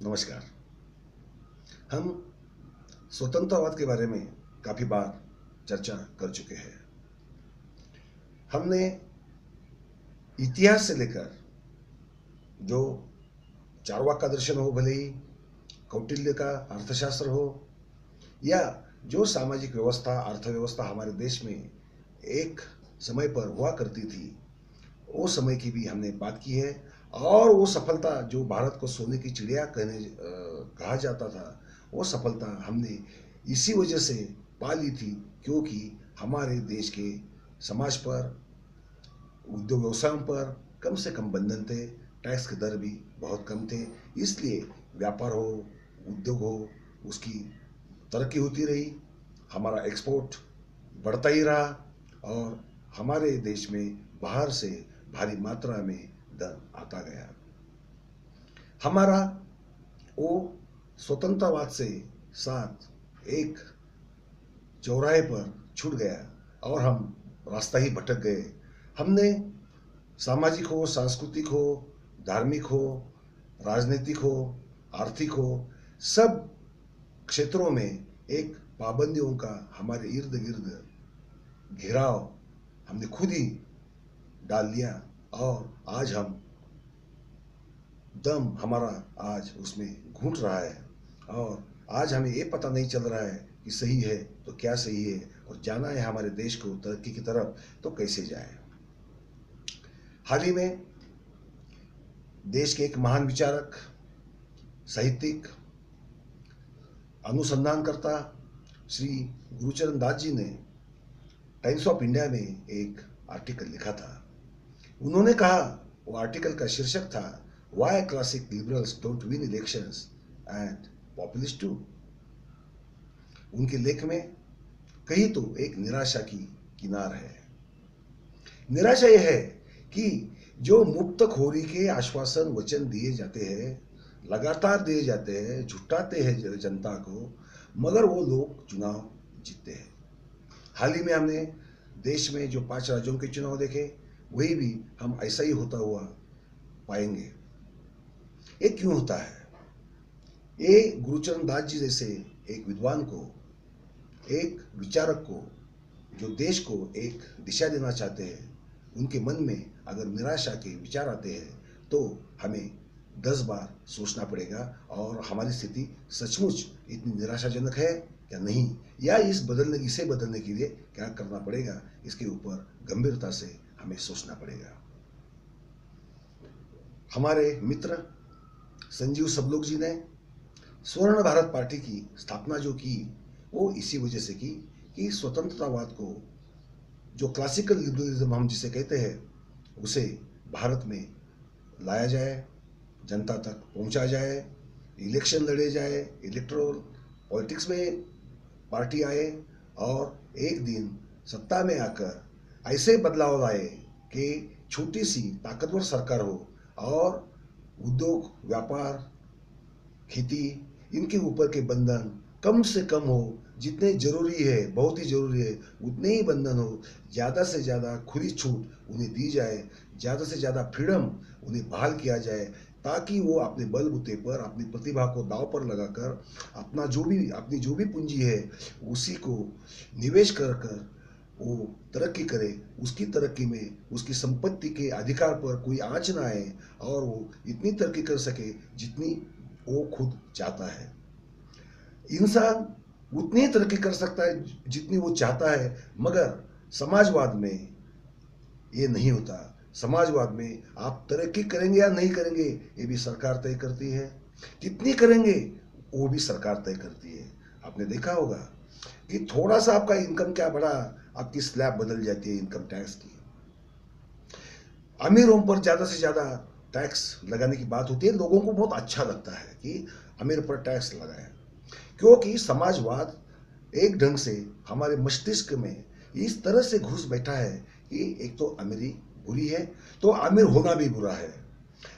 नमस्कार। हम स्वतंत्रवाद के बारे में काफ़ी बार चर्चा कर चुके हैं। हमने इतिहास से लेकर जो चार्वाक का दर्शन हो, भले ही कौटिल्य का अर्थशास्त्र हो, या जो सामाजिक व्यवस्था अर्थव्यवस्था हमारे देश में एक समय पर हुआ करती थी, वो समय की भी हमने बात की है। और वो सफलता जो भारत को सोने की चिड़िया कहा जाता था, वो सफलता हमने इसी वजह से पा ली थी क्योंकि हमारे देश के समाज पर, उद्योग व्यवसायों पर कम से कम बंधन थे, टैक्स के दर भी बहुत कम थे। इसलिए व्यापार हो, उद्योग हो, उसकी तरक्की होती रही, हमारा एक्सपोर्ट बढ़ता ही रहा और हमारे देश में बाहर से भारी मात्रा में धन आता गया। हमारा वो स्वतंत्रवाद से साथ एक चौराहे पर छूट गया और हम रास्ता ही भटक गए। हमने सामाजिक हो, सांस्कृतिक हो, धार्मिक हो, राजनीतिक हो, आर्थिक हो, सब क्षेत्रों में एक पाबंदियों का हमारे इर्द गिर्द घेराव हमने खुद ही डाल लिया और आज हम दम हमारा आज उसमें घुट रहा है और आज हमें ये पता नहीं चल रहा है कि सही है तो क्या सही है, और जाना है हमारे देश को तरक्की की तरफ तो कैसे जाए। हाल ही में देश के एक महान विचारक, साहित्यिक, अनुसंधानकर्ता श्री गुरुचरण दास जी ने टाइम्स ऑफ इंडिया में एक आर्टिकल लिखा था। उन्होंने कहा, वो आर्टिकल का शीर्षक था, why classic liberals don't win elections and populist too. उनके लेख में कही तो एक निराशा की किनार है। निराशा यह है कि जो मुफ्तखोरी के आश्वासन वचन दिए जाते हैं, लगातार दिए जाते हैं, झुठाते हैं जनता को, मगर वो लोग चुनाव जीतते हैं। हाल ही में हमने देश में जो 5 राज्यों के चुनाव देखे, वही भी हम ऐसा ही होता हुआ पाएंगे। ये क्यों होता है? ये गुरुचरण दास जी जैसे एक विद्वान को, एक विचारक को, जो देश को एक दिशा देना चाहते हैं, उनके मन में अगर निराशा के विचार आते हैं तो हमें 10 बार सोचना पड़ेगा और हमारी स्थिति सचमुच इतनी निराशाजनक है या नहीं, या इसे बदलने के लिए क्या करना पड़ेगा, इसके ऊपर गंभीरता से हमें सोचना पड़ेगा। हमारे मित्र संजीव सबलोग जी ने स्वर्ण भारत पार्टी की स्थापना जो की, वो इसी वजह से की कि स्वतंत्रतावाद को, जो क्लासिकल लिबरलिज्म हम जिसे कहते हैं, उसे भारत में लाया जाए, जनता तक पहुंचा जाए, इलेक्शन लड़े जाए, इलेक्टोरल पॉलिटिक्स में पार्टी आए और एक दिन सत्ता में आकर ऐसे बदलाव लाए कि छोटी सी ताकतवर सरकार हो और उद्योग, व्यापार, खेती, इनके ऊपर के बंधन कम से कम हो, जितने जरूरी है, बहुत ही जरूरी है, उतने ही बंधन हो, ज़्यादा से ज़्यादा खुली छूट उन्हें दी जाए, ज़्यादा से ज़्यादा फ्रीडम उन्हें बहाल किया जाए, ताकि वो अपने बलबूते पर, अपनी प्रतिभा को दांव पर लगाकर अपनी जो भी पूंजी है उसी को निवेश कर कर वो तरक्की करे। उसकी तरक्की में उसकी संपत्ति के अधिकार पर कोई आंच ना आए और वो इतनी तरक्की कर सके जितनी वो खुद चाहता है। इंसान उतनी तरक्की कर सकता है जितनी वो चाहता है, मगर समाजवाद में ये नहीं होता। समाजवाद में आप तरक्की करेंगे या नहीं करेंगे, ये भी सरकार तय करती है, कितनी करेंगे वो भी सरकार तय करती है। आपने देखा होगा कि थोड़ा सा आपका इनकम क्या बढ़ा, आपकी स्लैब बदल जाती है इनकम टैक्स की। अमीरों पर ज़्यादा से ज़्यादा टैक्स लगाने की बात होती है, लोगों को बहुत अच्छा लगता है कि अमीर पर टैक्स लगाया, क्योंकि समाजवाद एक ढंग से हमारे मस्तिष्क में इस तरह से घुस बैठा है कि एक तो अमीरी बुरी है तो अमीर होना भी बुरा है।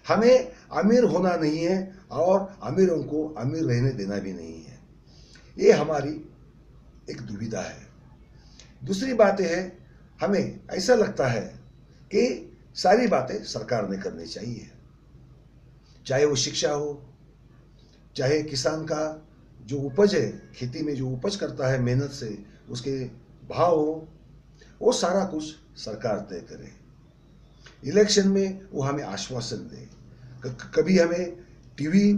हमें अमीर होना नहीं है और अमीरों को अमीर रहने देना भी नहीं है। ये हमारी एक दुविधा है। दूसरी बात है, हमें ऐसा लगता है कि सारी बातें सरकार ने करनी चाहिए, चाहे वो शिक्षा हो, चाहे किसान का जो उपज है, खेती में जो उपज करता है मेहनत से, उसके भाव हो, वो सारा कुछ सरकार तय करे। इलेक्शन में वो हमें आश्वासन दे, कभी हमें टीवी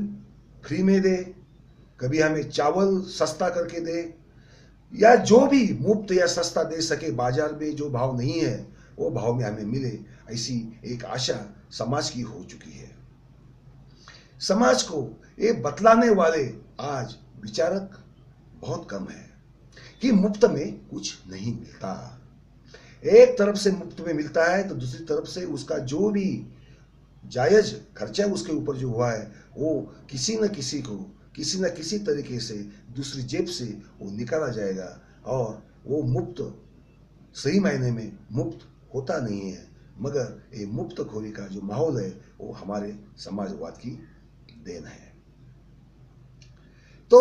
फ्री में दे, कभी हमें चावल सस्ता करके दे, या जो भी मुफ्त या सस्ता दे सके, बाजार में जो भाव नहीं है वो भाव में हमें मिले, ऐसी एक आशा समाज की हो चुकी है। समाज को ये बतलाने वाले आज विचारक बहुत कम है कि मुफ्त में कुछ नहीं मिलता। एक तरफ से मुफ्त में मिलता है तो दूसरी तरफ से उसका जो भी जायज खर्चा उसके ऊपर जो हुआ है वो किसी न किसी को किसी न किसी तरीके से दूसरी जेब से वो निकाला जाएगा, और वो मुफ्त सही मायने में मुफ्त होता नहीं है, मगर ये मुफ्त खोरी का जो माहौल है वो हमारे समाजवाद की देन है। तो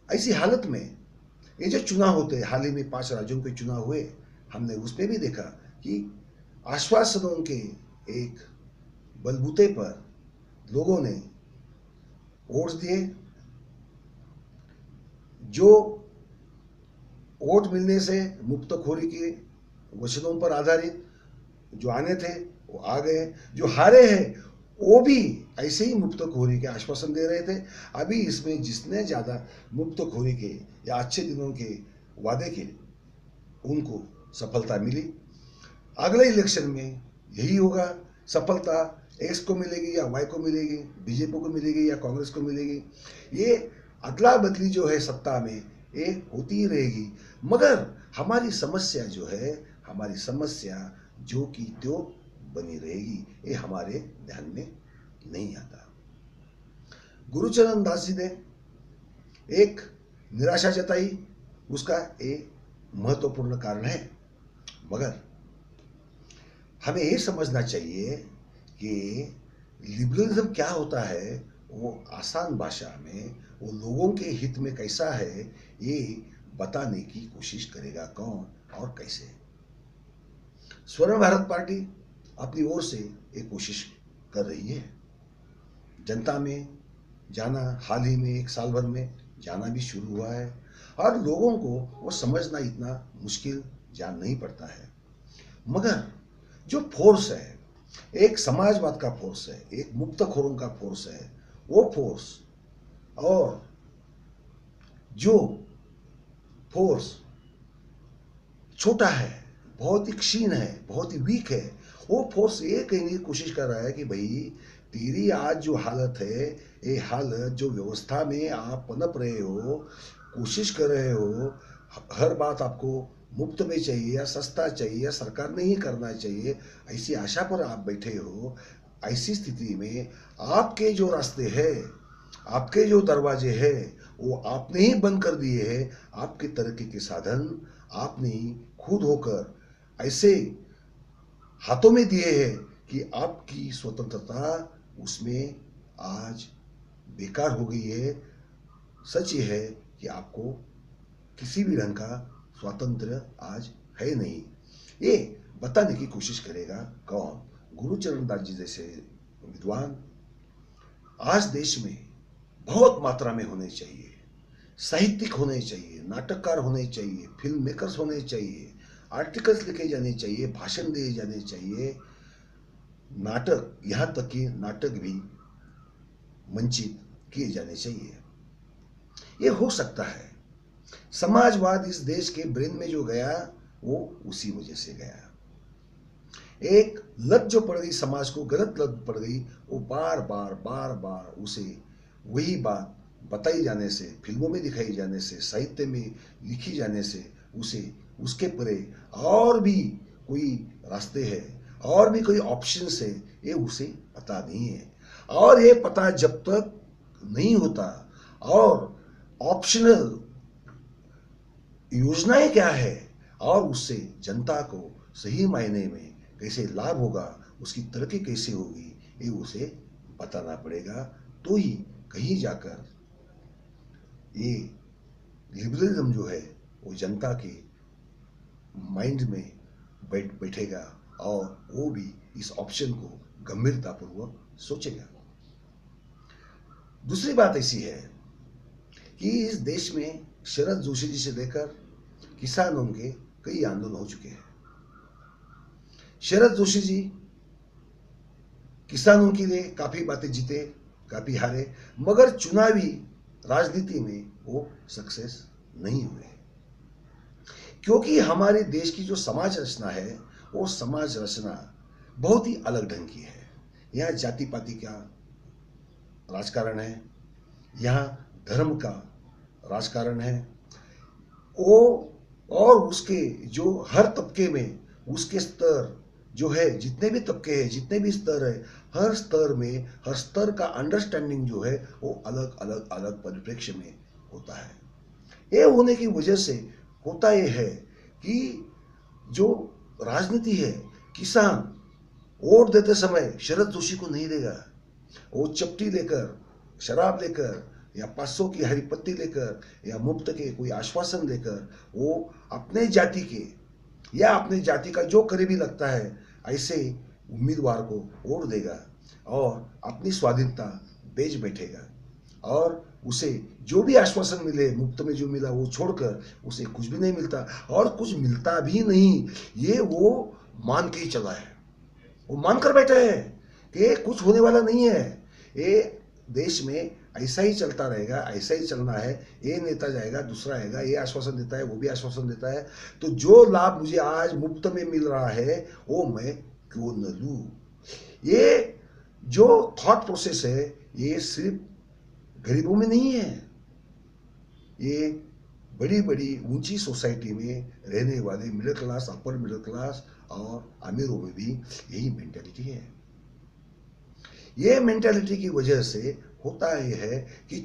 ऐसी हालत में ये जो चुनाव होते हैं, हाल ही में 5 राज्यों के चुनाव हुए, हमने उस पर भी देखा कि आश्वासनों के एक बलबूते पर लोगों ने वोट दिए। जो वोट मिलने से मुफ्तखोरी के वचनों पर आधारित जो आने थे वो आ गए, जो हारे हैं वो भी ऐसे ही मुफ्तखोरी के आश्वासन दे रहे थे। अभी इसमें जिसने ज़्यादा मुफ्तखोरी के या अच्छे दिनों के वादे के, उनको सफलता मिली। अगले इलेक्शन में यही होगा, सफलता एक्स को मिलेगी या वाई को मिलेगी, बीजेपी को मिलेगी या कांग्रेस को मिलेगी। ये अदला बदली जो है सत्ता में ये होती ही रहेगी, मगर हमारी समस्या जो है, हमारी समस्या जो की त्यों बनी रहेगी, ये हमारे ध्यान में नहीं आता। गुरुचरण दास जी ने एक निराशा जताई, उसका एक महत्वपूर्ण कारण है, मगर हमें ये समझना चाहिए कि लिबरलिज्म क्या होता है, वो आसान भाषा में वो लोगों के हित में कैसा है ये बताने की कोशिश करेगा कौन और कैसे। स्वर्ण भारत पार्टी अपनी ओर से एक कोशिश कर रही है, जनता में जाना हाल ही में 1 साल भर में जाना भी शुरू हुआ है, और लोगों को वो समझना इतना मुश्किल जान नहीं पड़ता है। मगर जो फोर्स है, एक समाजवाद का फोर्स है, एक मुफ्तखोरों का फोर्स है, वो फोर्स और जो फोर्स छोटा है, बहुत ही क्षीण है, बहुत ही वीक है, वो फोर्स ये कहने की कोशिश कर रहा है कि भाई तेरी आज जो हालत है, ये हालत जो व्यवस्था में आप पनप रहे हो, कोशिश कर रहे हो, हर बात आपको मुफ्त में चाहिए या सस्ता चाहिए या सरकार ने ही करना चाहिए, ऐसी आशा पर आप बैठे हो। ऐसी स्थिति में आपके जो रास्ते हैं, आपके जो दरवाजे हैं, वो आपने ही बंद कर दिए हैं। आपके तरक्की के साधन आपने ही खुद होकर ऐसे हाथों में दिए हैं कि आपकी स्वतंत्रता उसमें आज बेकार हो गई है। सच ये है कि आपको किसी भी ढंग का स्वातंत्र्य आज है नहीं। ये बताने की कोशिश करेगा कौन? गुरुचरण दास जी जैसे विद्वान आज देश में बहुत मात्रा में होने चाहिए, साहित्यिक होने चाहिए, नाटककार होने चाहिए, फिल्म मेकर्स होने चाहिए, आर्टिकल्स लिखे जाने चाहिए, भाषण दिए जाने चाहिए, नाटक, यहाँ तक कि नाटक भी मंचित किए जाने चाहिए। ये हो सकता है। समाजवाद इस देश के ब्रेन में जो गया वो उसी वजह से गया। एक लत जो पड़ गई समाज को, गलत लत पड़ गई, वो बार बार उसे वही बात बताई जाने से, फिल्मों में दिखाई जाने से, साहित्य में लिखी जाने से उसे उसके परे और भी कोई रास्ते है, और भी कोई ऑप्शंस है, ये उसे पता नहीं है। और ये पता जब तक नहीं होता और ऑप्शनल योजनाएं क्या है और उससे जनता को सही मायने में कैसे लाभ होगा, उसकी तरक्की कैसे होगी, ये उसे बताना पड़ेगा। तो ही कहीं जाकर ये लिबरलिज्म जो है वो जनता के माइंड में बैठेगा और वो भी इस ऑप्शन को गंभीरतापूर्वक सोचेगा। दूसरी बात ऐसी है कि इस देश में शरद जोशी जी से लेकर किसानों के कई आंदोलन हो चुके हैं। शरद जोशी जी किसानों के लिए काफी बातें जीते, काफी हारे, मगर चुनावी राजनीति में वो सक्सेस नहीं हुए, क्योंकि हमारे देश की जो समाज रचना है वो समाज रचना बहुत ही अलग ढंग की है। यहाँ जाति पाति का राजकारण है, यहाँ धर्म का राजकारण है, वो और उसके जो हर तबके में उसके स्तर जो है, जितने भी तबके हैं, जितने भी स्तर है, हर स्तर में हर स्तर का अंडरस्टैंडिंग जो है वो अलग अलग अलग परिप्रेक्ष्य में होता है। ये होने की वजह से होता ये है कि जो राजनीति है, किसान वोट देते समय शरद जोशी को नहीं देगा। वो चपटी लेकर, शराब लेकर या 500 की हरी पत्ती लेकर या मुफ्त के कोई आश्वासन लेकर वो अपने जाति के या अपने जाति का जो करीबी लगता है ऐसे उम्मीदवार को वोट देगा और अपनी स्वाधीनता बेच बैठेगा, और उसे जो भी आश्वासन मिले, मुफ्त में जो मिला वो छोड़कर उसे कुछ भी नहीं मिलता, और कुछ मिलता भी नहीं ये वो मान के ही चला है। वो मान कर बैठे हैं कि कुछ होने वाला नहीं है, ये देश में ऐसा ही चलता रहेगा, ऐसा ही चलना है, ये नेता जाएगा दूसरा आएगा, ये आश्वासन देता है वो भी आश्वासन देता है, तो जो लाभ मुझे आज मुफ्त में मिल रहा है वो मैं क्यों न लूं। ये जो थॉट प्रोसेस है ये सिर्फ गरीबों में नहीं है, ये बड़ी बड़ी ऊंची सोसाइटी में रहने वाले middle class, upper middle class और अमीरों में भी यही मेंटेलिटी है। ये मेंटेलिटी की वजह से होता यह है कि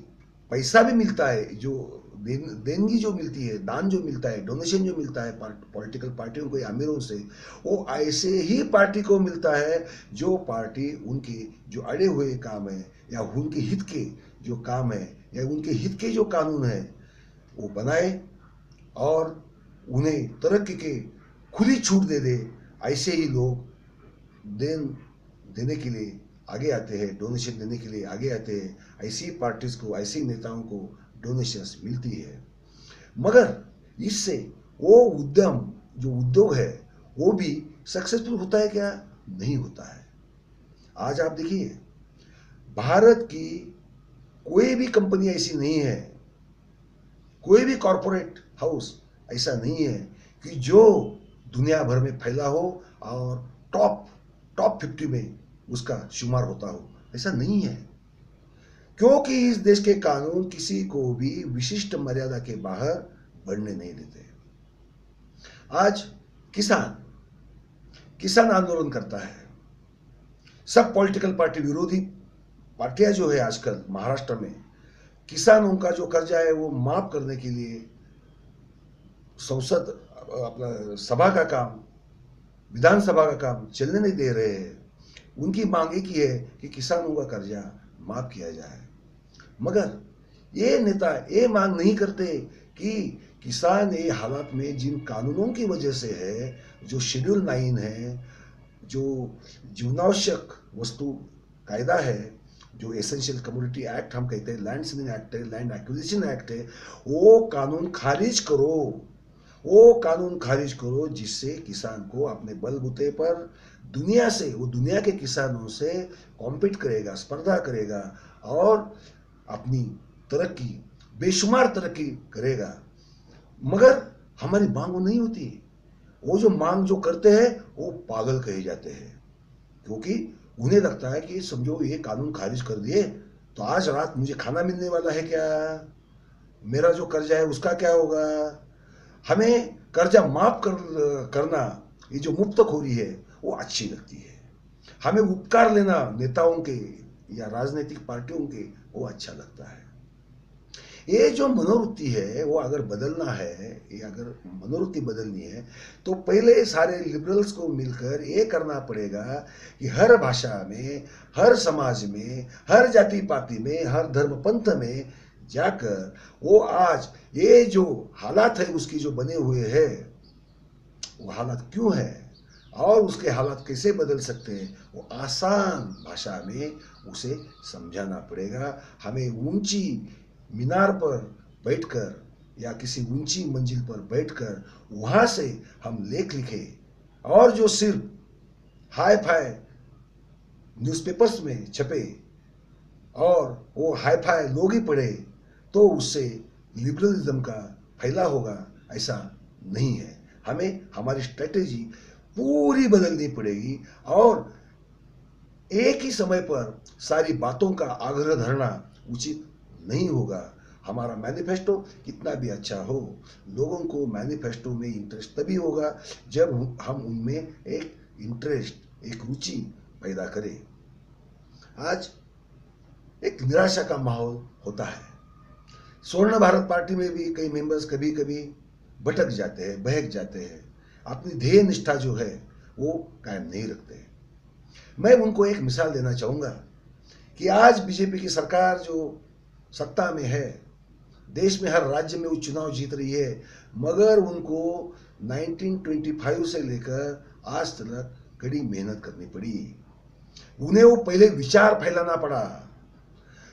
पैसा भी मिलता है, जो देनगी जो मिलती है, दान जो मिलता है, डोनेशन जो मिलता है पॉलिटिकल पार्टियों को या अमीरों से, वो ऐसे ही पार्टी को मिलता है जो पार्टी उनके जो अड़े हुए काम है या उनके हित के जो काम है या उनके हित के जो कानून है वो बनाए और उन्हें तरक्की के खुली छूट दे दे। ऐसे ही लोग देने के लिए आगे आते हैं, डोनेशन देने के लिए आगे आते हैं। ऐसी पार्टीज को, ऐसे नेताओं को डोनेशंस मिलती है, मगर इससे वो उद्यम जो उद्योग है वो भी सक्सेसफुल होता है क्या? नहीं होता है। आज आप देखिए, भारत की कोई भी कंपनी ऐसी नहीं है, कोई भी कॉरपोरेट हाउस ऐसा नहीं है कि जो दुनिया भर में फैला हो और टॉप 50 में उसका शुमार होता हो, ऐसा नहीं है, क्योंकि इस देश के कानून किसी को भी विशिष्ट मर्यादा के बाहर बढ़ने नहीं देते। आज किसान आंदोलन करता है, सब पॉलिटिकल पार्टी, विरोधी पार्टियां जो है आजकल महाराष्ट्र में किसानों का जो कर्जा है वो माफ करने के लिए संसद अपना सभा का काम, विधानसभा का काम चलने नहीं दे रहे हैं। उनकी मांग एक ही है कि किसानों का कर्जा माफ किया जाए, मगर ये नेता ये मांग नहीं करते कि किसान ये हालात में जिन कानूनों की वजह से है, जो शेड्यूल 9 है, जो जीवनावश्यक वस्तु कायदा है, जो एसेंशियल कमोडिटी एक्ट हम कहते हैं, लैंड सीलिंग एक्ट है, लैंड एक्विजिशन एक्ट है, वो कानून खारिज करो, वो कानून खारिज करो, जिससे किसान को अपने बलबूते पर दुनिया से, वो दुनिया के किसानों से कॉम्पीट करेगा, स्पर्धा करेगा और अपनी तरक्की, बेशुमार तरक्की करेगा। मगर हमारी मांग वो नहीं होती, वो जो मांग जो करते हैं वो पागल कहे जाते हैं, क्योंकि उन्हें लगता है कि समझो ये कानून खारिज कर दिए तो आज रात मुझे खाना मिलने वाला है क्या, मेरा जो कर्जा है उसका क्या होगा। हमें कर्जा माफ करना, ये जो मुफ्तखोरी है वो अच्छी लगती है, हमें उपकार लेना नेताओं के या राजनीतिक पार्टियों के वो अच्छा लगता है। ये जो मनोवृत्ति है वो अगर बदलना है, ये अगर मनोवृत्ति बदलनी है तो पहले सारे लिबरल्स को मिलकर ये करना पड़ेगा कि हर भाषा में, हर समाज में, हर जाति पाति में, हर धर्म पंथ में जाकर वो आज ये जो हालात है उसकी जो बने हुए हैं वो हालात क्यों है और उसके हालात कैसे बदल सकते हैं, वो आसान भाषा में उसे समझाना पड़ेगा। हमें ऊंची मीनार पर बैठकर या किसी ऊंची मंजिल पर बैठकर वहां से हम लेख लिखे और जो सिर्फ हाई फाई न्यूज़पेपर्स में छपे और वो हाई फाई लोग ही पढ़े तो उससे लिबरलिज्म का फैला होगा, ऐसा नहीं है। हमें हमारी स्ट्रेटेजी पूरी बदलनी पड़ेगी और एक ही समय पर सारी बातों का आग्रह धरना उचित नहीं होगा। हमारा मैनिफेस्टो कितना भी अच्छा हो, लोगों को मैनिफेस्टो में इंटरेस्ट तभी होगा जब हम उनमें एक इंटरेस्ट, एक रुचि पैदा करें। आज एक निराशा का माहौल होता है। स्वर्ण भारत पार्टी में भी कई मेंबर्स कभी कभी भटक जाते हैं, बहक जाते हैं, अपनी ध्येय निष्ठा जो है वो कायम नहीं रखते। मैं उनको एक मिसाल देना चाहूँगा कि आज बीजेपी की सरकार जो सत्ता में है, देश में हर राज्य में वो चुनाव जीत रही है, मगर उनको 1925 से लेकर आज तक कड़ी मेहनत करनी पड़ी। उन्हें वो पहले विचार फैलाना पड़ा।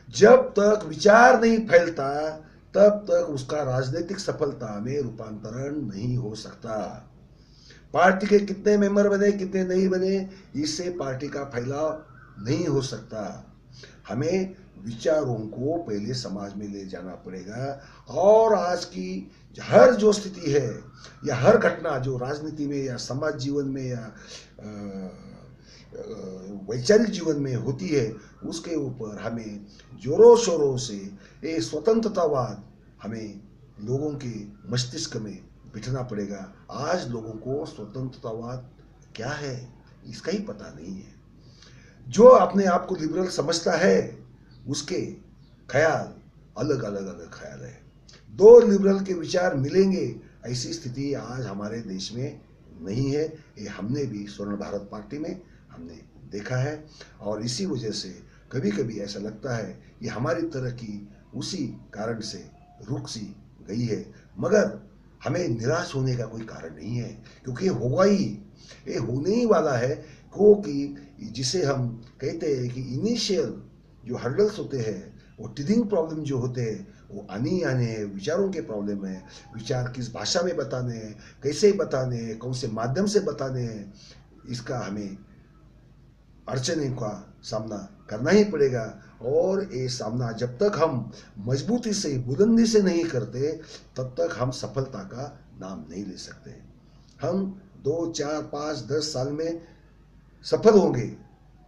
जब तक विचार नहीं फैलता तब तक उसका राजनीतिक सफलता में रूपांतरण नहीं हो सकता। पार्टी के कितने मेंबर बने, कितने नहीं बने, इससे पार्टी का फैलाव नहीं हो सकता। हमें विचारों को पहले समाज में ले जाना पड़ेगा और आज की हर जो स्थिति है या हर घटना जो राजनीति में या समाज जीवन में या वैचारिक जीवन में होती है, उसके ऊपर हमें जोरों शोरों से ये स्वतंत्रतावाद हमें लोगों के मस्तिष्क में बिठना पड़ेगा। आज लोगों को स्वतंत्रतावाद क्या है इसका ही पता नहीं है। जो अपने आप को लिबरल समझता है उसके ख्याल अलग अलग अलग ख्याल है। दो लिबरल के विचार मिलेंगे ऐसी स्थिति आज हमारे देश में नहीं है। ये हमने भी स्वर्ण भारत पार्टी में हमने देखा है और इसी वजह से कभी कभी ऐसा लगता है कि हमारी तरक्की उसी कारण से रुक सी गई है, मगर हमें निराश होने का कोई कारण नहीं है, क्योंकि ये होगा ही, ये होने ही वाला है। क्योंकि जिसे हम कहते हैं कि इनिशियल जो हर्डल्स होते हैं, वो टीदिंग प्रॉब्लम जो होते हैं, वो आने हैं, विचारों के प्रॉब्लम है। विचार किस भाषा में बताने हैं, कैसे बताने हैं, कौन से माध्यम से बताने हैं, इसका हमें अड़चने का सामना करना ही पड़ेगा। और ये सामना जब तक हम मजबूती से, बुलंदी से नहीं करते, तब तक हम सफलता का नाम नहीं ले सकते। हम 2, 4, 5, 10 साल में सफल होंगे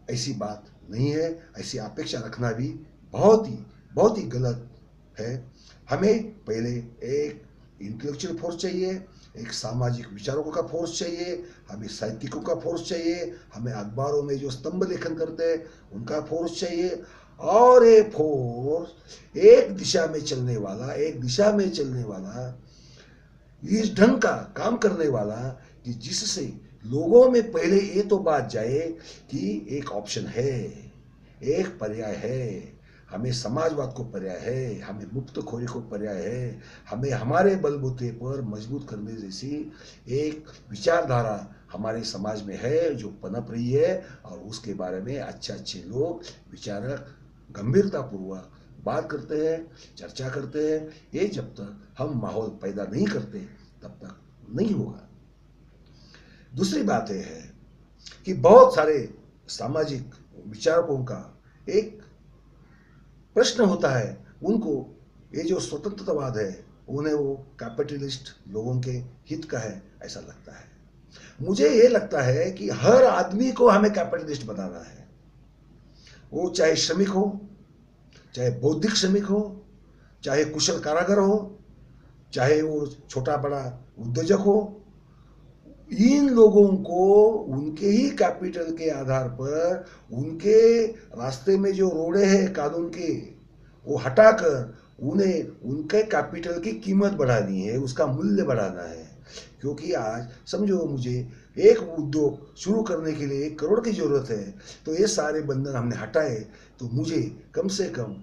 ऐसी बात नहीं है। ऐसी अपेक्षा रखना भी बहुत ही गलत है। हमें पहले एक इंटेलेक्चुअल फोर्स चाहिए, एक सामाजिक विचारकों का फोर्स चाहिए, हमें साहित्यिकों का फोर्स चाहिए, हमें अखबारों में जो स्तंभ लेखन करते हैं उनका फोर्स चाहिए, और ये फोर्स एक दिशा में चलने वाला, इस ढंग का काम करने वाला कि जिससे लोगों में पहले ये तो बात जाए कि एक ऑप्शन है, एक पर्याय है, हमें समाजवाद को पर्याय है, हमें मुक्तखोरी को पर्याय है, हमें हमारे बलबूते पर मजबूत करने जैसी एक विचारधारा हमारे समाज में है जो पनप रही है। और उसके बारे में अच्छे लोग, विचारक गंभीरतापूर्वक बात करते हैं, चर्चा करते हैं। ये जब तक हम माहौल पैदा नहीं करते तब तक नहीं होगा। दूसरी बात यह है कि बहुत सारे सामाजिक विचारकों का एक प्रश्न होता है, उनको ये जो स्वतंत्रतावाद है उन्हें वो कैपिटलिस्ट लोगों के हित का है ऐसा लगता है। मुझे ये लगता है कि हर आदमी को हमें कैपिटलिस्ट बनाना है, वो चाहे श्रमिक हो, चाहे बौद्धिक श्रमिक हो, चाहे कुशल कारागर हो, चाहे वो छोटा बड़ा उद्योजक हो। इन लोगों को उनके ही कैपिटल के आधार पर उनके रास्ते में जो रोड़े हैं कानून के, वो हटाकर उन्हें उनके कैपिटल की कीमत बढ़ानी है, उसका मूल्य बढ़ाना है। क्योंकि आज समझो मुझे एक उद्योग शुरू करने के लिए 1 करोड़ की जरूरत है, तो ये सारे बंधन हमने हटाए तो मुझे कम से कम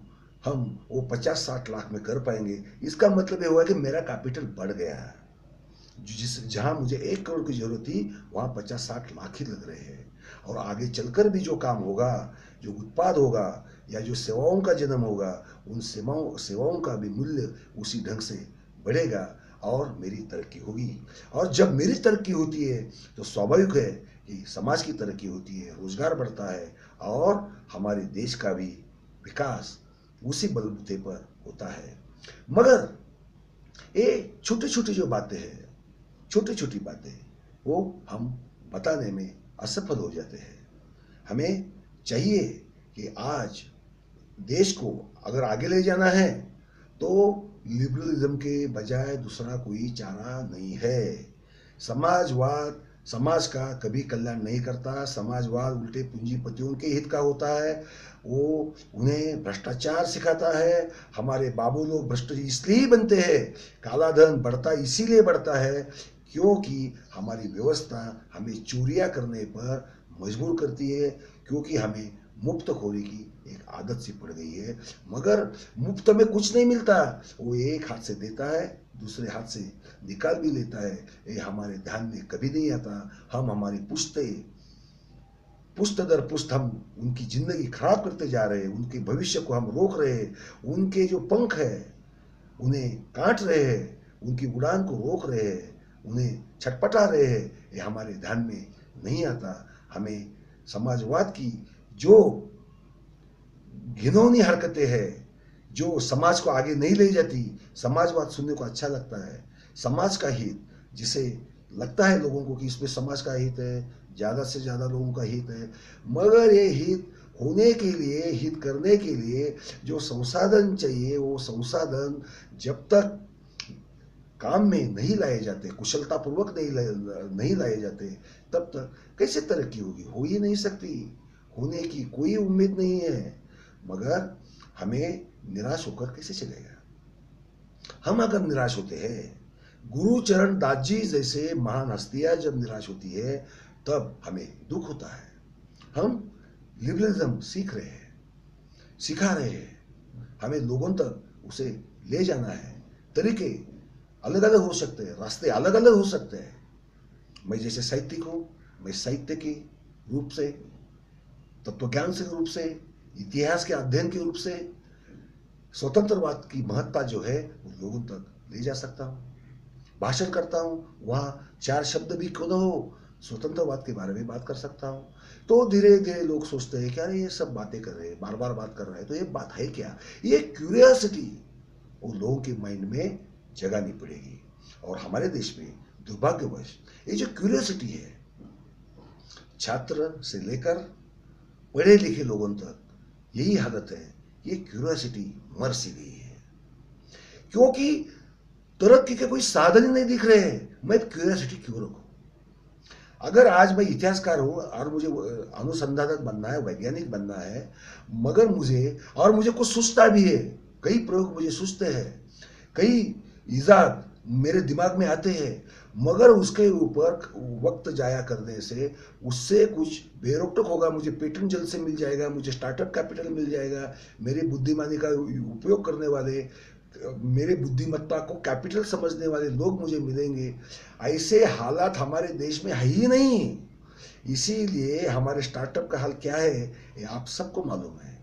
हम वो 50-60 लाख में कर पाएंगे। इसका मतलब ये हुआ कि मेरा कैपिटल बढ़ गया है। जहां मुझे 1 करोड़ की जरूरत थी वहां 50-60 लाख ही लग रहे हैं। और आगे चलकर भी जो काम होगा, जो उत्पाद होगा, या जो सेवाओं का जन्म होगा, उन सेवाओं का भी मूल्य उसी ढंग से बढ़ेगा और मेरी तरक्की होगी। और जब मेरी तरक्की होती है तो स्वाभाविक है कि समाज की तरक्की होती है, रोजगार बढ़ता है और हमारे देश का भी विकास उसी बलबूते पर होता है। मगर ये छोटी छोटी जो बातें हैं, छोटी छोटी बातें, वो हम बताने में असफल हो जाते हैं। हमें चाहिए कि आज देश को अगर आगे ले जाना है तो लिबरलिज्म के बजाय दूसरा कोई चारा नहीं है। समाजवाद समाज का कभी कल्याण नहीं करता। समाजवाद उल्टे पूंजीपतियों के हित का होता है। वो उन्हें भ्रष्टाचार सिखाता है। हमारे बाबू लोग भ्रष्ट इसलिए बनते हैं, काला धन बढ़ता इसीलिए बढ़ता है क्योंकि हमारी व्यवस्था हमें चोरियां करने पर मजबूर करती है, क्योंकि हमें मुफ्तखोरी की एक आदत सी पड़ गई है। मगर मुफ्त में कुछ नहीं मिलता, वो एक हाथ से देता है, दूसरे हाथ से निकाल भी लेता है। ये हमारे ध्यान में कभी नहीं आता। हम हमारी पुश्त दर पुश्त हम उनकी जिंदगी खराब करते जा रहे हैं, उनके भविष्य को हम रोक रहे हैं, उनके जो पंख है उन्हें काट रहे हैं, उनकी उड़ान को रोक रहे हैं, उन्हें छटपटा रहे हैं। ये हमारे ध्यान में नहीं आता। हमें समाजवाद की जो घिनौनी हरकतें हैं, जो समाज को आगे नहीं ले जाती, समाजवाद सुनने को अच्छा लगता है। समाज का हित, जिसे लगता है लोगों को कि इसमें समाज का हित है, ज़्यादा से ज़्यादा लोगों का हित है, मगर ये हित होने के लिए, हित करने के लिए जो संसाधन चाहिए, वो संसाधन जब तक काम में नहीं लाए जाते, कुशलतापूर्वक नहीं लाए जाते, तब तक कैसे तरक्की होगी? हो ही नहीं सकती। होने की कोई उम्मीद नहीं है। मगर हमें निराश होकर कैसे चलेगा? हम अगर निराश होते हैं, गुरुचरण दास जी जैसे महान हस्तियां जब निराश होती है, तब हमें दुख होता है। हम लिबरलिज्म सीख रहे हैं, सिखा रहे हैं, हमें लोगों तक उसे ले जाना है। तरीके अलग अलग हो सकते हैं, रास्ते अलग अलग हो सकते हैं। मैं जैसे साहित्यिक हूँ, मैं साहित्य के रूप से, तत्वज्ञान से रूप से, इतिहास के अध्ययन के रूप से स्वतंत्रवाद की महत्ता जो है वो लोगों तक ले जा सकता हूँ। भाषण करता हूँ, वहाँ 4 शब्द भी क्यों न हो, स्वतंत्रवाद के बारे में बात कर सकता हूँ। तो धीरे धीरे लोग सोचते हैं कि अरे ये सब बातें कर रहे हैं, बार बार बात कर रहे हैं, तो ये बात है क्या? ये क्यूरियोसिटी वो लोगों के माइंड में जगानी पड़ेगी। और हमारे देश में दुर्भाग्यवश ये जो क्यूरियोसिटी है, छात्र से लेकर पढ़े लिखे लोगों तक यही हालत है, ये क्यूरियोसिटी मर सी गई है। क्योंकि तरक्की के कोई साधन ही नहीं दिख रहे हैं, मैं क्यूरियोसिटी क्यों रखूं? अगर आज मैं इतिहासकार हूं और मुझे अनुसंधानक बनना है, वैज्ञानिक बनना है, मगर मुझे कुछ सूझता भी है, कई प्रयोग मुझे सूझते हैं, कई इजाद मेरे दिमाग में आते हैं, मगर उसके ऊपर वक्त जाया करने से उससे कुछ बेरोकटोक होगा। मुझे पेटेंट जल्द से मिल जाएगा, मुझे स्टार्टअप कैपिटल मिल जाएगा, मेरी बुद्धिमानी का उपयोग करने वाले, मेरे बुद्धिमत्ता को कैपिटल समझने वाले लोग मुझे मिलेंगे। ऐसे हालात हमारे देश में है ही नहीं। इसीलिए हमारे स्टार्टअप का हाल क्या है ये आप सबको मालूम है।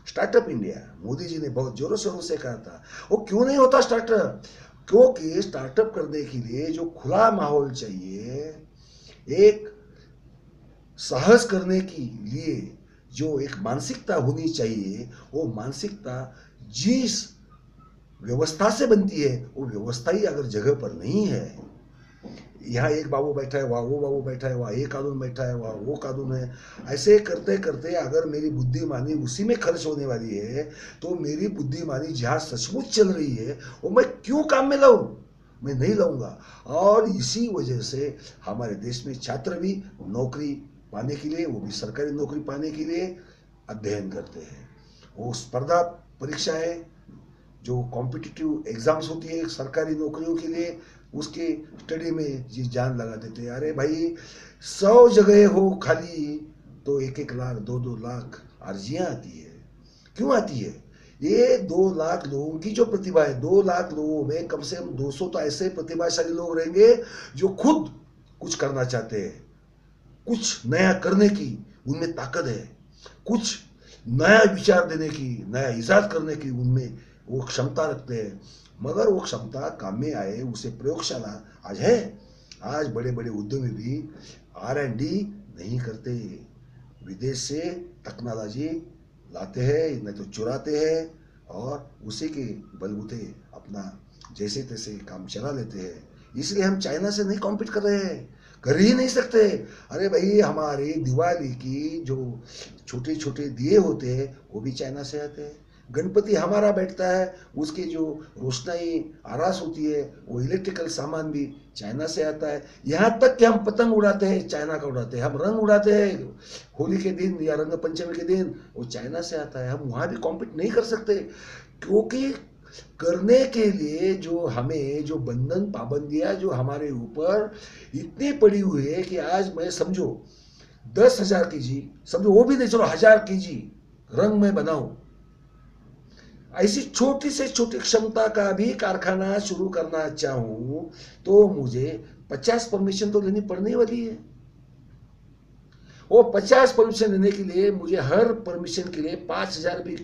स्टार्टअप इंडिया मोदी जी ने बहुत जोरों शोरों से कहा था, वो क्यों नहीं होता स्टार्टअप? क्योंकि स्टार्टअप करने के लिए जो खुला माहौल चाहिए, एक साहस करने के लिए जो एक मानसिकता होनी चाहिए, वो मानसिकता जिस व्यवस्था से बनती है, वो व्यवस्था ही अगर जगह पर नहीं है, यहाँ एक बाबू बैठा है, वहाँ वो बाबू बैठा है, वहाँ ये कानून बैठा है, वहाँ वो कानून है, ऐसे करते करते अगर मेरी बुद्धिमानी उसी में खर्च होने वाली है, तो मेरी बुद्धिमानी जहाँ सचमुच चल रही है वो मैं क्यों काम में लाऊं? मैं नहीं लाऊंगा। और इसी वजह से हमारे देश में छात्र भी नौकरी पाने के लिए, वो भी सरकारी नौकरी पाने के लिए अध्ययन करते हैं। वो स्पर्धा परीक्षाएं जो कॉम्पिटिटिव एग्जाम्स होती है सरकारी नौकरियों के लिए, उसके स्टडी में जी जान लगा देते हैं। अरे भाई 100 जगह हो खाली तो 1-1 लाख 2-2 लाख अर्जियां आती है। क्यों आती है? ये 2 लाख लोगों की जो प्रतिभा है, 2 लाख लोगों में कम से कम 200 तो ऐसे प्रतिभाशाली लोग रहेंगे जो खुद कुछ करना चाहते हैं, कुछ नया करने की उनमें ताकत है, कुछ नया विचार देने की, नया इजाद करने की उनमें वो क्षमता रखते हैं, मगर वो क्षमता काम में आए उसे प्रयोगशाला आज है। आज बड़े बड़े उद्यमी भी R&D नहीं करते, विदेश से टेक्नोलॉजी लाते हैं, नहीं तो चुराते हैं और उसी के बलबूते अपना जैसे तैसे काम चला लेते हैं। इसलिए हम चाइना से नहीं कॉम्पीट कर रहे हैं, कर ही नहीं सकते। अरे भाई, हमारी दिवाली की जो छोटे छोटे दिए होते हैं वो भी चाइना से आते हैं। गणपति हमारा बैठता है, उसकी जो रोशनाई आरास होती है वो इलेक्ट्रिकल सामान भी चाइना से आता है। यहाँ तक कि हम पतंग उड़ाते हैं चाइना का उड़ाते हैं, हम रंग उड़ाते हैं होली के दिन या रंग पंचमी के दिन, वो चाइना से आता है। हम वहाँ भी कॉम्पीट नहीं कर सकते, क्योंकि करने के लिए जो हमें जो बंधन पाबंदियां जो हमारे ऊपर इतनी पड़ी हुई है कि आज मैं समझो 10,000 केजी, समझो वो भी नहीं, चलो 1,000 केजी रंग में बनाऊं, ऐसी छोटी से छोटी क्षमता का भी कारखाना शुरू करना चाहूं तो मुझे 50 परमिशन तो लेनी पड़ने वाली है। वो 50 परमिशन लेने के लिए मुझे हर परमिशन के लिए 5,000 भी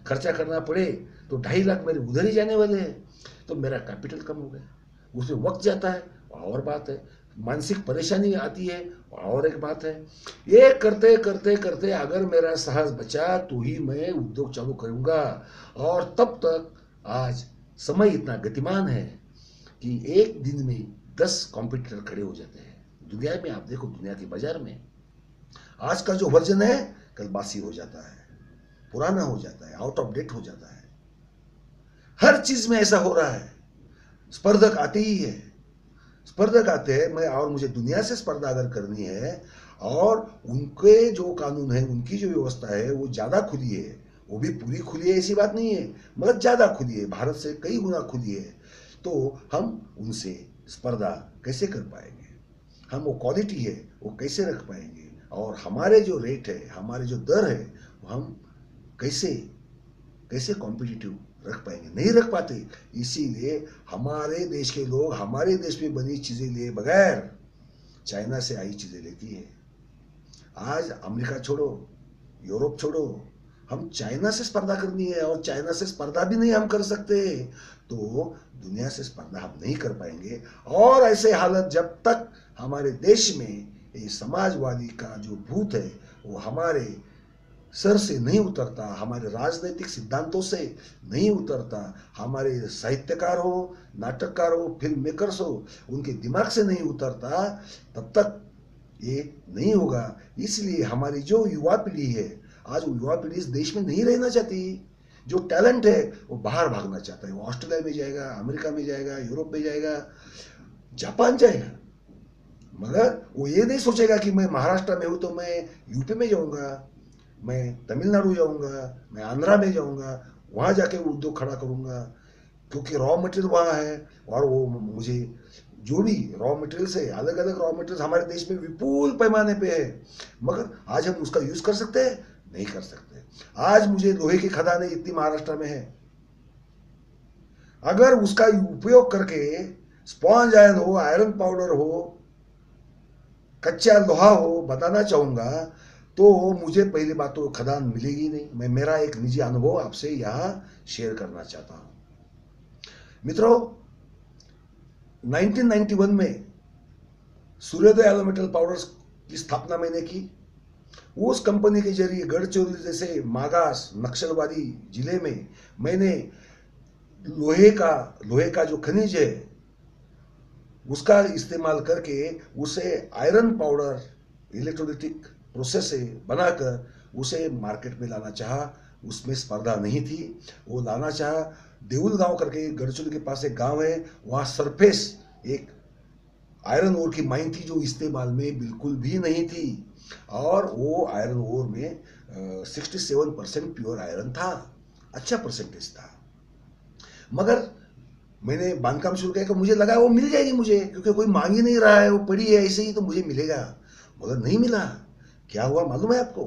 खर्चा करना पड़े तो 2.5 लाख मेरे उधर ही जाने वाले हैं, तो मेरा कैपिटल कम हो गया, उसमें वक्त जाता है और बात है, मानसिक परेशानी आती है और एक बात है। ये करते करते करते अगर मेरा साहस बचा तो ही मैं उद्योग चालू करूंगा, और तब तक आज समय इतना गतिमान है कि एक दिन में 10 कॉम्पिटिटर खड़े हो जाते हैं। दुनिया में आप देखो, दुनिया के बाजार में आज का जो वर्जन है कल बासी हो जाता है, पुराना हो जाता है, आउट ऑफ डेट हो जाता है। हर चीज में ऐसा हो रहा है, स्पर्धक आते ही है, स्पर्धक आते हैं। मैं और मुझे दुनिया से स्पर्धा अगर करनी है और उनके जो कानून है, उनकी जो व्यवस्था है वो ज्यादा खुली है, वो भी पूरी खुली है ऐसी बात नहीं है, मगर ज्यादा खुली है, भारत से कई गुना खुली है, तो हम उनसे स्पर्धा कैसे कर पाएंगे, हम वो क्वालिटी है वो कैसे रख पाएंगे, और हमारे जो रेट है, हमारे जो दर है, वो हम कैसे कैसे कॉम्पिटिटिव रख पाएंगे, नहीं रख पाते। इसीलिए हमारे देश के लोग हमारे देश में बनी चीजें लिए बगैर चाइना से आई चीजें लेती है। आज अमेरिका छोड़ो, यूरोप छोड़ो, हम चाइना से स्पर्धा करनी है, और चाइना से स्पर्धा भी नहीं हम कर सकते तो दुनिया से स्पर्धा हम नहीं कर पाएंगे। और ऐसे हालत जब तक हमारे देश में ये समाजवादी का जो भूत है वो हमारे सर से नहीं उतरता, हमारे राजनीतिक सिद्धांतों से नहीं उतरता, हमारे साहित्यकार हो, नाटककार हो, फिल्म मेकर्स हो, उनके दिमाग से नहीं उतरता, तब तक ये नहीं होगा। इसलिए हमारी जो युवा पीढ़ी है, आज वो युवा पीढ़ी इस देश में नहीं रहना चाहती। जो टैलेंट है वो बाहर भागना चाहता है, वो ऑस्ट्रेलिया में जाएगा, अमेरिका में जाएगा, यूरोप में जाएगा, जापान जाएगा, मगर वो ये नहीं सोचेगा कि मैं महाराष्ट्र में हूं तो मैं यूपी में जाऊंगा, मैं तमिलनाडु जाऊंगा, मैं आंध्रा में जाऊंगा, वहां जाके वो उद्योग खड़ा करूंगा, क्योंकि रॉ मटेरियल वहां है, और वो मुझे जो भी रॉ मटेरियल्स है, अलग अलग रॉ मटेरियल्स हमारे देश में विपुल पैमाने पे है, मगर आज हम उसका यूज कर सकते हैं, नहीं कर सकते। आज मुझे लोहे की खदानें इतनी महाराष्ट्र में है, अगर उसका उपयोग करके स्पॉन्ज आयरन हो, आयरन पाउडर हो, कच्चा लोहा हो बनाना चाहूंगा तो मुझे पहली बात तो खदान मिलेगी नहीं। मैं मेरा एक निजी अनुभव आपसे यहां शेयर करना चाहता हूं। मित्रों, 1991 में सूर्योदय एलो मेटल पाउडर्स की स्थापना मैंने की। उस कंपनी के जरिए गढ़चिरौली जैसे मागास नक्सलवादी जिले में मैंने लोहे का जो खनिज है उसका इस्तेमाल करके उसे आयरन पाउडर इलेक्ट्रोलाइटिक प्रोसेस से बनाकर उसे मार्केट में लाना चाहा। उसमें स्पर्धा नहीं थी, वो लाना चाहा। देउल गांव करके गढ़चिरौली के पास एक गांव है, वहाँ सरफेस एक आयरन ओर की माइन थी जो इस्तेमाल में बिल्कुल भी नहीं थी, और वो आयरन ओर में 67% प्योर आयरन था, अच्छा परसेंटेज था। मगर मैंने बांधकाम शुरू किया कि मुझे लगा वो मिल जाएगी मुझे, क्योंकि कोई मांग ही नहीं रहा है, वो पड़ी है ऐसे ही तो मुझे मिलेगा, मगर नहीं मिला। क्या हुआ मालूम है आपको?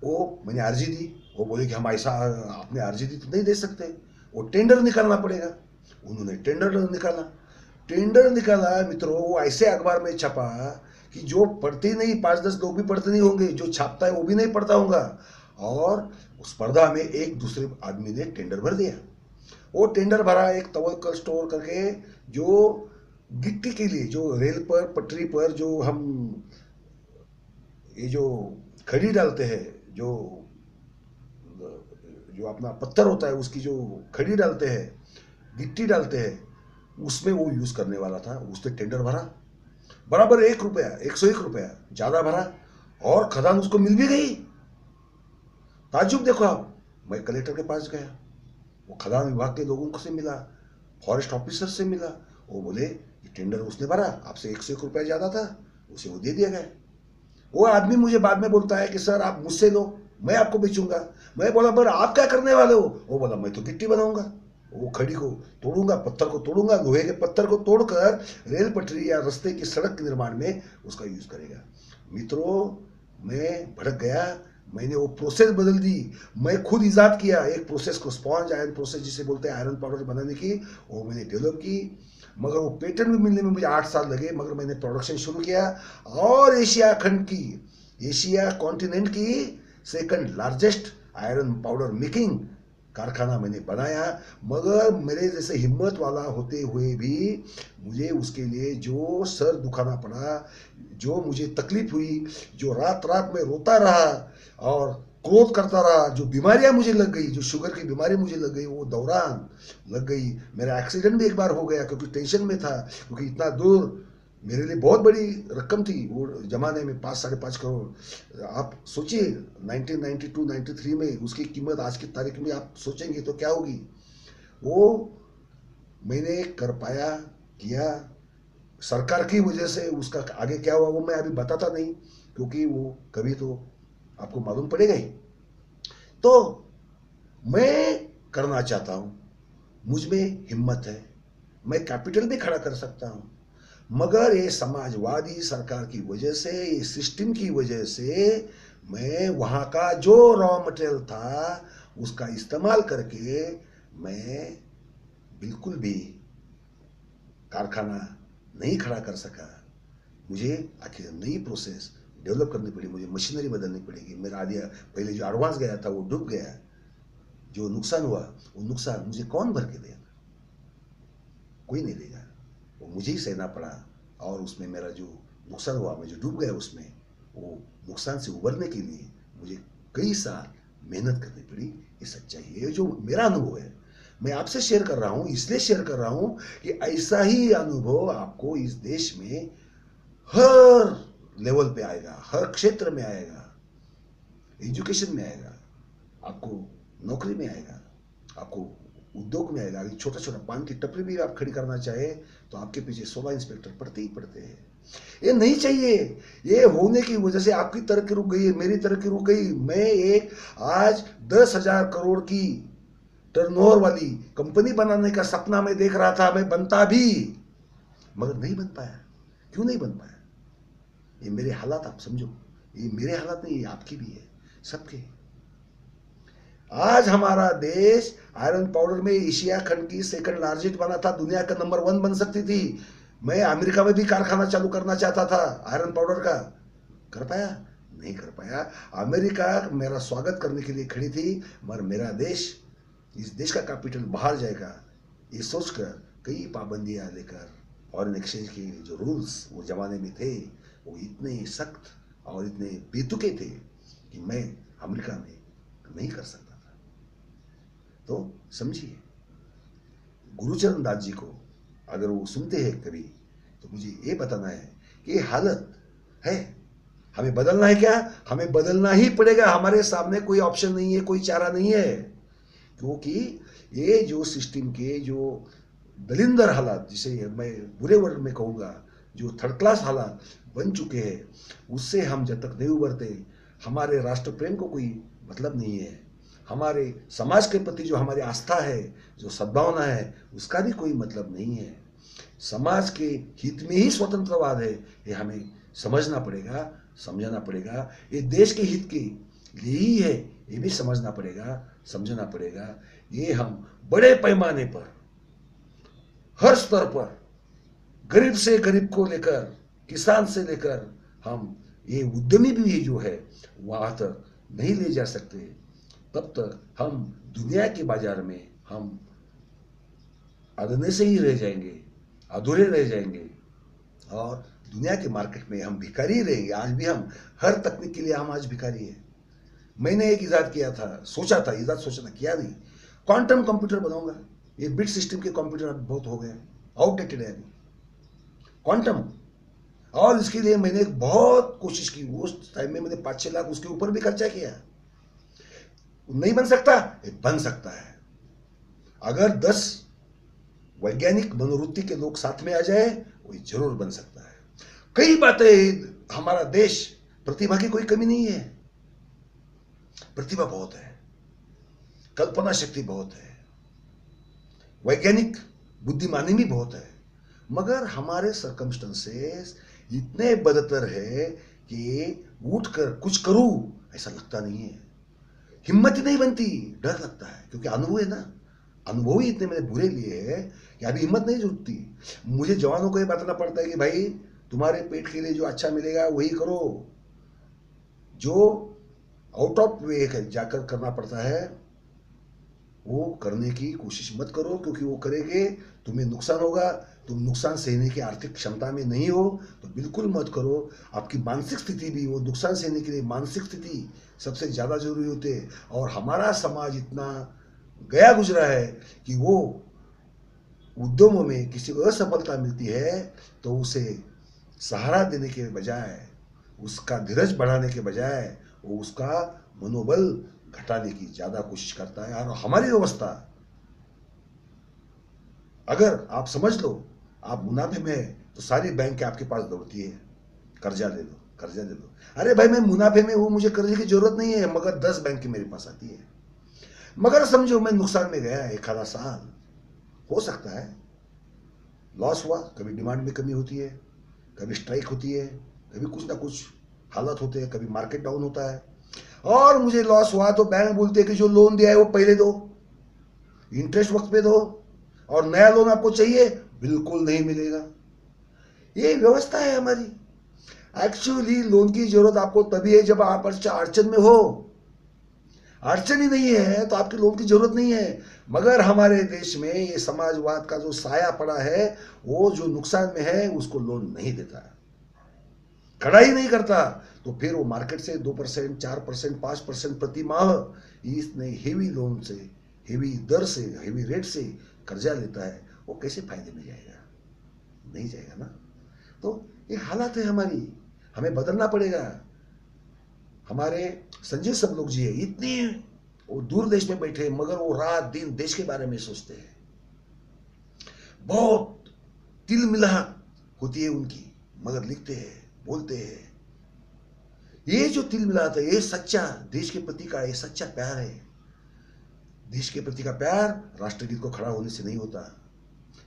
वो मैंने अर्जी दी, वो बोले कि हम ऐसा आपने अर्जी दी तो नहीं दे सकते, वो टेंडर निकालना पड़ेगा। उन्होंने टेंडर निकाला मित्रों, वो ऐसे अखबार में छपा कि जो पढ़ते नहीं, 5-10 लोग भी पढ़ते नहीं होंगे, जो छापता है वो भी नहीं पढ़ता होगा, और उस स्पर्धा में एक दूसरे आदमी ने टेंडर भर दिया। वो टेंडर भरा एक तवक्कल स्टोर करके, जो गिट्टी के लिए, जो रेल पर पटरी पर जो हम ये जो खड़ी डालते हैं, जो जो अपना पत्थर होता है उसकी जो खड़ी डालते हैं, गिट्टी डालते हैं, उसमें वो यूज करने वाला था। उसने टेंडर भरा, बराबर 1 रुपया, 101 रुपया ज्यादा भरा, और खदान उसको मिल भी गई। ताज्जुब देखो आप। मैं कलेक्टर के पास गया, वो खदान विभाग के लोगों से मिला, फॉरेस्ट ऑफिसर से मिला। वो बोले ये टेंडर उसने भरा, आपसे 101 रुपया ज्यादा था, उसे वो दे दिया गया। वो आदमी मुझे बाद में बोलता है कि सर आप मुझसे लो, मैं आपको बेचूंगा। मैं बोला पर आप क्या करने वाले हो? वो बोला मैं तो गिट्टी बनाऊंगा, वो खड़ी को तोड़ूंगा, पत्थर को तोड़ूंगा, लोहे के पत्थर को तोड़कर रेल पटरी या रास्ते की सड़क के निर्माण में उसका यूज करेगा। मित्रों, मैं भड़क गया। मैंने वो प्रोसेस बदल दी। मैं खुद इजाद किया एक प्रोसेस को, स्पॉन्ज आयरन प्रोसेस जिसे बोलते हैं, आयरन पाउडर बनाने की, वो मैंने डेवलप की। मगर वो पेटेंट भी मिलने में मुझे 8 साल लगे, मगर मैंने प्रोडक्शन शुरू किया और एशिया खंड की, एशिया कॉन्टिनेंट की second largest iron powder making कारखाना मैंने बनाया। मगर मेरे जैसे हिम्मत वाला होते हुए भी मुझे उसके लिए जो सर दुखाना पड़ा, जो मुझे तकलीफ हुई, जो रात रात में रोता रहा और क्रोध करता रहा, जो बीमारियां मुझे लग गई, जो शुगर की बीमारी मुझे लग गई, वो दौरान लग गई। मेरा एक्सीडेंट भी एक बार हो गया क्योंकि टेंशन में था, क्योंकि इतना दूर मेरे लिए बहुत बड़ी रकम थी वो जमाने में, 5-5.5 करोड़। आप सोचिए 1992-93 में उसकी कीमत आज की तारीख में आप सोचेंगे तो क्या होगी। वो मैंने कर पाया, किया। सरकार की वजह से उसका आगे क्या हुआ वो मैं अभी बताता नहीं, क्योंकि वो कभी तो आपको मालूम पड़ेगा ही। तो मैं करना चाहता हूं, मुझ में हिम्मत है, मैं कैपिटल भी खड़ा कर सकता हूं, मगर ये समाजवादी सरकार की वजह से, ये सिस्टम की वजह से मैं वहां का जो रॉ मटेरियल था उसका इस्तेमाल करके मैं बिल्कुल भी कारखाना नहीं खड़ा कर सका। मुझे आखिर नई प्रोसेस डेवलप करनी पड़ी, मुझे मशीनरी बदलनी पड़ेगी। मेरा आदिया पहले जो एडवांस गया था वो डूब गया। जो नुकसान हुआ वो नुकसान मुझे कौन भर के देगा? कोई नहीं देगा, वो मुझे ही सहना पड़ा। और उसमें मेरा जो नुकसान हुआ, मैं जो डूब गया उसमें, वो नुकसान से उबरने के लिए मुझे कई साल मेहनत करनी पड़ी। ये सच्चाई है, जो मेरा अनुभव है मैं आपसे शेयर कर रहा हूं। इसलिए शेयर कर रहा हूं कि ऐसा ही अनुभव आपको इस देश में हर लेवल पे आएगा, हर क्षेत्र में आएगा। एजुकेशन में आएगा, आपको नौकरी में आएगा, आपको उद्योग में आएगा। छोटा छोटा पान की टपरी भी आप खड़ी करना चाहे तो आपके पीछे 16 इंस्पेक्टर पड़ते ही पड़ते हैं। ये नहीं चाहिए। ये होने की वजह से आपकी तरक्की रुक गई है, मेरी तरक्की रुक गई। मैं एक आज 10,000 करोड़ की टर्नओवर वाली कंपनी बनाने का सपना मैं देख रहा था, मैं बनता भी, मगर नहीं बन पाया। क्यों नहीं बन पाया? ये मेरे हालात आप समझो। ये मेरे हालात नहीं, ये आपकी भी है, सबके। आज हमारा देश आयरन पाउडर में एशिया खंड की सेकंड लार्जेस्ट बना था, दुनिया का नंबर 1 बन सकती थी। मैं अमेरिका में भी कारखाना चालू करना चाहता था आयरन पाउडर का, कर पाया? नहीं कर पाया। अमेरिका मेरा स्वागत करने के लिए खड़ी थी, मगर मेरा देश, इस देश का कैपिटल बाहर जाएगा ये सोचकर कई पाबंदियां लेकर, फॉरेन एक्सचेंज के जो रूल्स वो जमाने में थे वो इतने सख्त और इतने बेतुके थे कि मैं अमेरिका में नहीं कर सकता था। तो समझिए, गुरुचरण दास जी को अगर वो सुनते हैं कभी, तो मुझे ये बताना है कि ये हालत है, हमें बदलना है क्या? हमें बदलना ही पड़ेगा। हमारे सामने कोई ऑप्शन नहीं है, कोई चारा नहीं है। क्योंकि ये जो सिस्टम के जो दलिंदर हालात, जिसे मैं बुरे वर्ड में कहूँगा, जो थर्ड क्लास हालात बन चुके हैं, उससे हम जब तक नहीं उभरते, हमारे राष्ट्र प्रेम को कोई मतलब नहीं है। हमारे समाज के प्रति जो हमारी आस्था है, जो सद्भावना है, उसका भी कोई मतलब नहीं है। समाज के हित में ही स्वतंत्रवाद है, ये हमें समझना पड़ेगा, समझना पड़ेगा। ये देश के हित के लिए ही है, ये भी समझना पड़ेगा, समझना पड़ेगा। ये हम बड़े पैमाने पर, हर स्तर पर, गरीब से गरीब को लेकर, किसान से लेकर, हम ये उद्यमी भी जो है वहां तक नहीं ले जा सकते, तब तक हम दुनिया के बाजार में हम अदने से ही रह जाएंगे, अधूरे रह जाएंगे, और दुनिया के मार्केट में हम भिखारी रहेंगे। आज भी हम हर तकनीक के लिए हम आज भिखारी हैं। मैंने एक इजाद किया था, सोचा था, किया नहीं, क्वांटम कंप्यूटर बनाऊंगा। ये बिट सिस्टम के कंप्यूटर अब बहुत हो गए, आउटडेटेड है अभी क्वांटम। और इसके लिए मैंने बहुत कोशिश की, उस टाइम में मैंने 5-6 लाख उसके ऊपर भी खर्चा किया। नहीं बन सकता? बन सकता है। अगर 10 वैज्ञानिक मनोवृत्ति के लोग साथ में आ जाए, वो जरूर बन सकता है। कई बातें, हमारा देश, प्रतिभा की कोई कमी नहीं है, प्रतिभा बहुत है, कल्पना शक्ति बहुत है, वैज्ञानिक बुद्धिमानी भी बहुत है, मगर हमारे सर्कमस्टेंसेस इतने बदतर है कि उठकर कुछ करूं ऐसा लगता नहीं है, हिम्मत ही नहीं बनती, डर लगता है, क्योंकि अनुभव है ना, अनुभव ही इतने मैंने बुरे लिए हैं कि अभी हिम्मत नहीं जुटती। मुझे जवानों को ये बताना पड़ता है कि भाई तुम्हारे पेट के लिए जो अच्छा मिलेगा वही करो, जो आउट ऑफ वे जाकर करना पड़ता है वो करने की कोशिश मत करो, क्योंकि वो करेंगे तुम्हें नुकसान होगा, तुम नुकसान सहने की आर्थिक क्षमता में नहीं हो तो बिल्कुल मत करो। आपकी मानसिक स्थिति भी, वो नुकसान सहने के लिए मानसिक स्थिति सबसे ज़्यादा जरूरी होती है। और हमारा समाज इतना गया गुजरा है कि वो उद्यमों में किसी को असफलता मिलती है तो उसे सहारा देने के बजाय, उसका धीरज बढ़ाने के बजाय वो उसका मनोबल घटाने की ज़्यादा कोशिश करता है। और हमारी व्यवस्था, अगर आप समझ लो आप मुनाफे में है तो सारी बैंक आपके पास दौड़ती है, कर्जा ले लो, कर्जा ले लो। अरे भाई मैं मुनाफे में हूँ, मुझे कर्जे की जरूरत नहीं है, मगर 10 बैंक मेरे पास आती है। मगर समझो मैं नुकसान में गया, एक आधा साल हो सकता है लॉस हुआ, कभी डिमांड में कमी होती है, कभी स्ट्राइक होती है, कभी कुछ ना कुछ हालत होते हैं, कभी मार्केट डाउन होता है, और मुझे लॉस हुआ तो बैंक बोलते हैं कि जो लोन दिया है वो पहले दो, इंटरेस्ट वक्त पे दो, और नया लोन आपको चाहिए बिल्कुल नहीं मिलेगा। ये व्यवस्था है हमारी। एक्चुअली लोन की जरूरत आपको तभी है जब आप अड़चन में हो, अड़चन ही नहीं है तो आपकी लोन की जरूरत नहीं है। मगर हमारे देश में ये समाजवाद का जो साया पड़ा है, वो जो नुकसान में है उसको लोन नहीं देता, खड़ा ही नहीं करता, तो फिर वो मार्केट से 2%, 4%, 5% प्रति माह इसने हेवी लोन से, हेवी दर से, हेवी रेट से कर्जा लेता है, वो कैसे फायदे में जाएगा? नहीं जाएगा ना। तो ये हालत है हमारी, हमें बदलना पड़ेगा। हमारे संजय सबलोग जी है, इतनी वो दूर देश में बैठे मगर वो रात दिन देश के बारे में सोचते हैं, बहुत तिल मिलाहट होती है उनकी, मगर लिखते हैं, बोलते हैं। ये जो तिल मिलाहट है, ये सच्चा देश के प्रति का ये सच्चा प्यार है। देश के प्रति का प्यार राष्ट्रगीत को खड़ा होने से नहीं होता।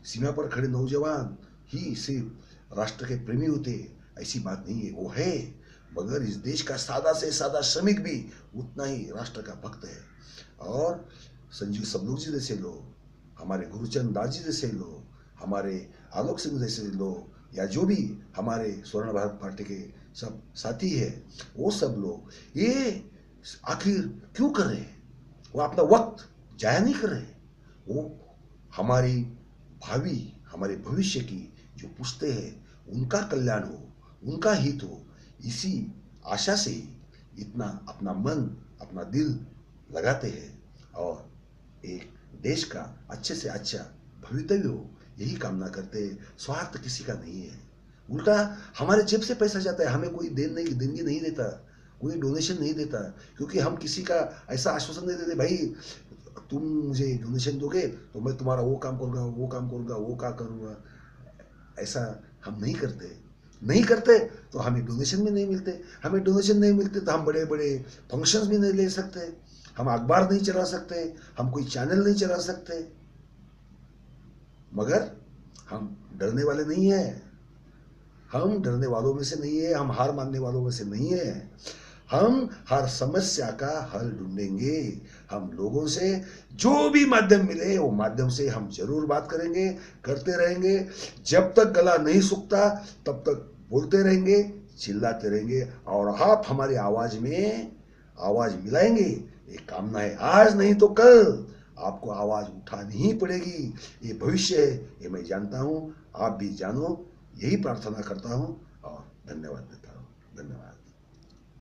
सीमा पर खड़े नौजवान ही सिर्फ राष्ट्र के प्रेमी होते, ऐसी बात नहीं है, वो है, मगर इस देश का सादा से सादा श्रमिक भी उतना ही राष्ट्र का भक्त है। और संजीव सबलोग जी जैसे लोग, हमारे गुरुचंद दास जी जैसे लोग, हमारे आलोक सिंह जैसे लोग, या जो भी हमारे स्वर्ण भारत पार्टी के सब साथी है, वो सब लोग ये आखिर क्यों कर रहे हैं? वो अपना वक्त जाया नहीं कर रहे, वो हमारी भावी, हमारे भविष्य की जो पुश्तें हैं उनका कल्याण हो, उनका हित हो, इसी आशा से ही इतना अपना मन, अपना दिल लगाते हैं, और एक देश का अच्छे से अच्छा भवितव्य हो यही कामना करते हैं। स्वार्थ किसी का नहीं है, उल्टा हमारे जेब से पैसा जाता है, हमें कोई देनगी नहीं देता, कोई डोनेशन नहीं देता, क्योंकि हम किसी का ऐसा आश्वासन नहीं देते, भाई तुम मुझे डोनेशन दोगे तो मैं तुम्हारा वो काम करूँगा, वो काम करूँगा, वो काम करूँगा, ऐसा हम नहीं करते तो हमें डोनेशन भी नहीं मिलते। हमें डोनेशन नहीं मिलते तो हम बड़े बड़े फंक्शंस भी नहीं ले सकते, हम अखबार नहीं चला सकते, हम कोई चैनल नहीं चला सकते। मगर हम डरने वाले नहीं हैं, हम डरने वालों में से नहीं है, हम हार मानने वालों में से नहीं है। हम हर समस्या का हल ढूंढेंगे, हम लोगों से जो भी माध्यम मिले वो माध्यम से हम जरूर बात करेंगे, करते रहेंगे। जब तक गला नहीं सूखता तब तक बोलते रहेंगे, चिल्लाते रहेंगे, और आप हमारी आवाज में आवाज मिलाएंगे, ये कामना है। आज नहीं तो कल आपको आवाज उठानी ही पड़ेगी। ये भविष्य है, ये मैं जानता हूं, आप भी जानो, यही प्रार्थना करता हूं और धन्यवाद देता हूं। धन्यवाद।